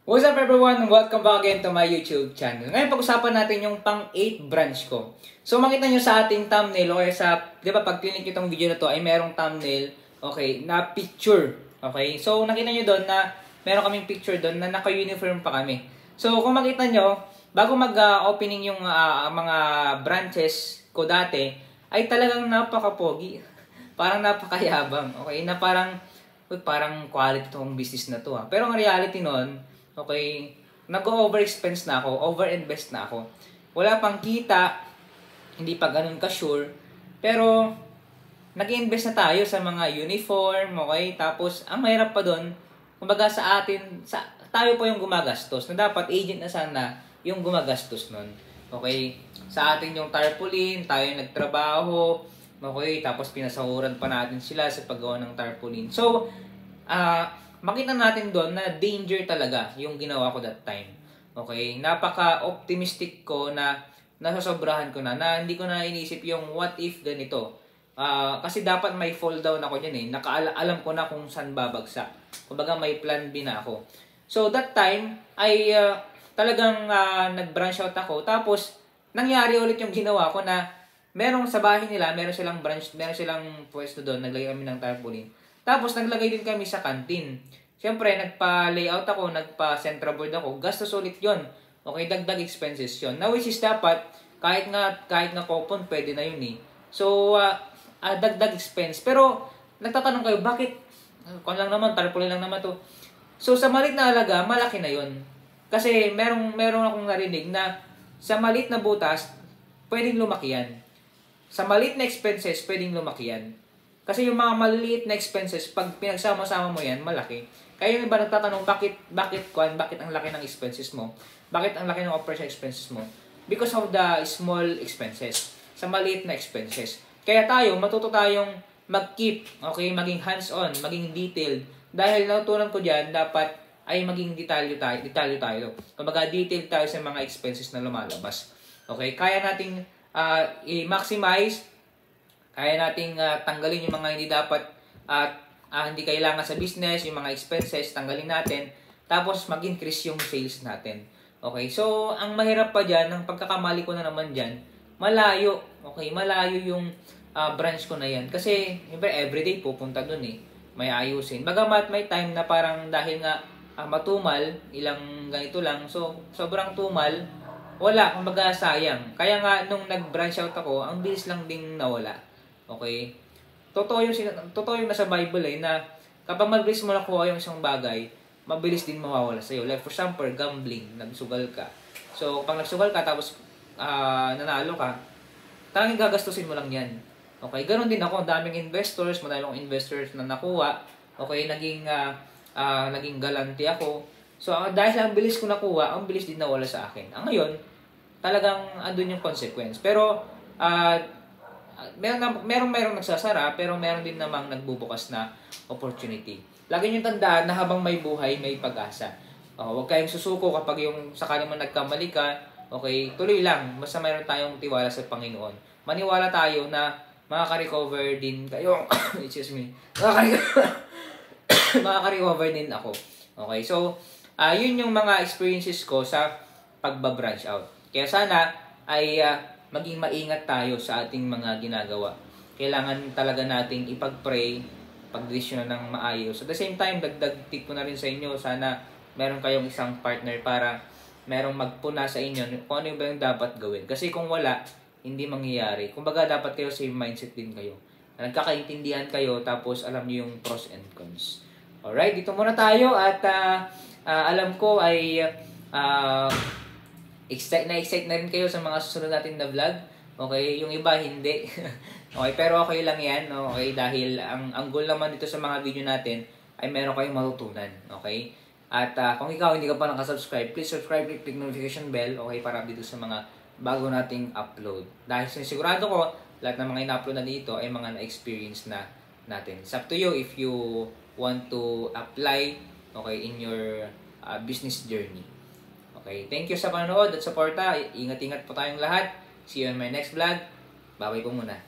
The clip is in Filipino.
What's up everyone? Welcome back again to my YouTube channel. Ngayon pag-usapan natin yung pang 8 branch ko. So makita nyo sa ating thumbnail o sa, di ba pag click itong video na to ay merong thumbnail, okay, na picture. Okay, so nakita nyo doon na meron kaming picture doon na naka-uniform pa kami. So kung makita nyo, bago mag-opening yung mga branches ko dati, ay talagang napaka-pogi. Parang napakayabang. Okay, na parang quality tong business na to ha. Pero ang reality nun, okay, nag-overexpense na ako, over-invest na ako. Wala pang kita, hindi pa ganun ka-sure. Pero, nag-invest na tayo sa mga uniform, okay? Tapos, ang mahirap pa doon, kumbaga sa atin, tayo po yung gumagastos, na dapat agent na sana yung gumagastos nun. Okay? Sa atin yung tarpaulin, tayo yung nagtrabaho, okay? Tapos, pinasahuran pa natin sila sa paggawa ng tarpaulin. So, makita natin doon na danger talaga yung ginawa ko that time. Okay? Napaka-optimistic ko na nasasobrahan ko na hindi ko na inisip yung what if ganito. Kasi dapat may fall down ako dyan eh. Alam ko na kung saan babagsak. Kumbaga may plan B na ako. So that time ay talagang nag-branch out ako. Tapos nangyari ulit yung ginawa ko na merong sa bahay nila, meron silang branch, meron silang pwesto doon. Naglagay kami ng tarpaulin. Tapos, naglagay din kami sa canteen. Siyempre, nagpa-layout ako, nagpa-centerboard ako. Gastos ulit yun. Okay, dagdag expenses yun. Now, which is dapat, kahit nga coupon, pwede na yun eh. So, dagdag expense. Pero, nagtatanong kayo, bakit? Kung lang naman, tarpaulin lang naman to. So, sa maliit na halaga, malaki na yun. Kasi, merong akong narinig na sa maliit na butas, pwedeng lumaki yan. Sa maliit na expenses, pwedeng lumaki yan. Kasi yung mga maliliit na expenses, pag pinagsama-sama mo yan, malaki. Kaya yung iba nagtatanong, bakit ang laki ng expenses mo? Bakit ang laki ng operation expenses mo? Because of the small expenses. Sa maliit na expenses. Kaya matuto tayong mag-keep, okay? Maging hands-on, maging detailed. Dahil natutunan ko dyan, dapat ay maging detalyo tayo. Kumbaga, detailed tayo sa mga expenses na lumalabas. Okay? Kaya nating i-maximize. Kaya nating tanggalin yung mga hindi dapat hindi kailangan sa business, yung mga expenses, tanggalin natin. Tapos mag-increase yung sales natin. Okay, so ang mahirap pa dyan, ang pagkakamali ko na naman dyan, malayo. Okay, malayo yung branch ko na yan. Kasi everyday pupunta dun eh. May ayusin. Bagamat may time na parang dahil nga matumal, ilang ganito lang. So sobrang tumal, wala, kumbaga sayang. Kaya nga nung nag-branch out ako, ang bilis lang ding nawala. Okay? Totoo yung nasa Bible eh, na kapag mabilis mo nakuha yung isang bagay, mabilis din mawawala sa'yo. Like for example, gambling, nagsugal ka. So, pag nagsugal ka, tapos nanalo ka, talagang gagastusin mo lang yan. Okay? Ganon din ako, daming investors, madami akong investors na nakuha. Okay? Naging galante ako. So, dahil sa bilis ko nakuha, ang bilis din nawala sa akin. Ngayon, talagang andun yung consequence. Pero, merong nagsasara, pero meron din namang nagbubukas na opportunity. Lagi nyo tandaan na habang may buhay, may pag-asa. Huwag kayong susuko kapag yung sakali mo nagkamali ka, okay, tuloy lang. Basta meron tayong tiwala sa Panginoon. Maniwala tayo na makaka-recover din kayo. Excuse me. Makaka-recover din ako. Okay, so, yun yung mga experiences ko sa pagba-branch out. Kaya sana ay maging maingat tayo sa ating mga ginagawa. Kailangan talaga nating ipag-pray, pag-desisyon ng maayos. At the same time, dagdag tip ko na rin sa inyo, sana meron kayong isang partner para merong magpuna sa inyo kung ano ba yung dapat gawin. Kasi kung wala, hindi mangyayari. Kumbaga, dapat kayo same mindset din kayo. Nagkakaintindihan kayo, tapos alam niyo yung pros and cons. Alright, dito muna tayo at alam ko ay excited na rin kayo sa mga susunod natin na vlog. Okay, yung iba hindi. Okay, pero okay lang yan. Okay, dahil ang goal naman dito sa mga video natin ay meron kayong matutunan. Okay? At kung ikaw hindi ka pa nakasubscribe, please subscribe, click notification bell, okay, para dito sa mga bago nating upload. Dahil sigurado ko, lahat ng mga ina-upload na dito ay mga na-experience na natin. It's up to you if you want to apply, okay, in your business journey. Okay, thank you sa panonood at suporta. Ingat-ingat po tayong lahat. See you on my next vlog. Bye-bye po muna.